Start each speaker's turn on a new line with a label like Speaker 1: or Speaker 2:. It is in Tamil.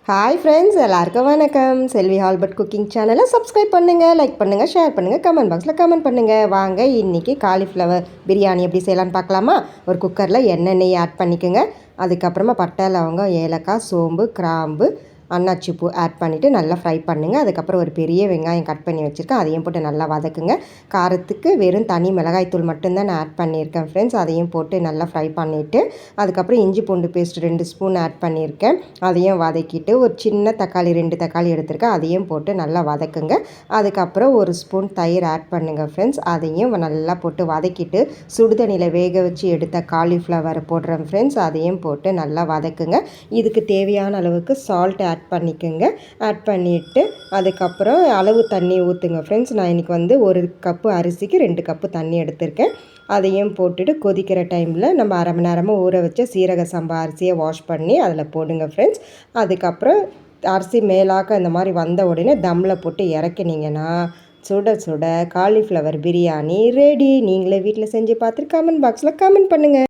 Speaker 1: ஹாய் ஃப்ரெண்ட்ஸ், எல்லாருக்கும் வணக்கம். செல்வி ஹால்பர்ட் குக்கிங் சேனலை சப்ஸ்கிரைப் பண்ணுங்கள், லைக் பண்ணுங்கள், ஷேர் பண்ணுங்கள், கமெண்ட் பாக்ஸில் கமெண்ட் பண்ணுங்கள். வாங்க இன்றைக்கி காலிஃப்ளவர் பிரியாணி எப்படி செய்யலான்னு பார்க்கலாமா? ஒரு குக்கரில் எண்ணெய் நெய் ஆட் பண்ணிக்கோங்க. அதுக்கப்புறமா பட்டை, லவங்கம், ஏலக்காய், சோம்பு, கிராம்பு, அன்னாச்சி பூ ஆட் பண்ணிவிட்டு நல்லா ஃப்ரை பண்ணுங்கள். அதுக்கப்புறம் ஒரு பெரிய வெங்காயம் கட் பண்ணி வச்சுருக்கேன், அதையும் போட்டு நல்லா வதக்குங்க. காரத்துக்கு வெறும் தனி மிளகாய்த்தூள் மட்டும்தான் நான் ஆட் பண்ணியிருக்கேன் ஃப்ரெண்ட்ஸ். அதையும் போட்டு நல்லா ஃப்ரை பண்ணிவிட்டு அதுக்கப்புறம் இஞ்சி பூண்டு பேஸ்ட் 2 ஸ்பூன் ஆட் பண்ணியிருக்கேன். அதையும் வதக்கிட்டு ஒரு சின்ன தக்காளி 2 தக்காளி எடுத்திருக்கேன், அதையும் போட்டு நல்லா வதக்குங்க. அதுக்கப்புறம் ஒரு ஸ்பூன் தயிர் ஆட் பண்ணுங்கள் ஃப்ரெண்ட்ஸ். அதையும் நல்லா போட்டு வதக்கிட்டு சுடுதண்ணியில் வேக வச்சு எடுத்த காலிஃப்ளவரை போடுறேன் ஃப்ரெண்ட்ஸ். அதையும் போட்டு நல்லா வதக்குங்க. இதுக்கு தேவையான அளவுக்கு சால்ட் ஆட் பண்ணிக்கோங்க. ஆட் பண்ணிவிட்டு அதுக்கப்புறம் அளவு தண்ணி ஊற்றுங்க ஃப்ரெண்ட்ஸ். நான் இன்றைக்கி வந்து 1 கப்பு அரிசிக்கு 2 கப்பு தண்ணி எடுத்திருக்கேன். அதையும் போட்டுட்டு கொதிக்கிற டைமில் நம்ம அரை மணி நேரமாக ஊற வச்ச சீரக சம்பா அரிசியை வாஷ் பண்ணி அதில் போடுங்க ஃப்ரெண்ட்ஸ். அதுக்கப்புறம் அரிசி மேலாக்க இந்த மாதிரி வந்த உடனே தம்மில் போட்டு இறக்கினீங்கன்னா சுட சுட காலிஃப்ளவர் பிரியாணி ரெடி. நீங்களே வீட்டில் செஞ்சு பார்த்துட்டு கமெண்ட் பாக்ஸில் கமெண்ட் பண்ணுங்கள்.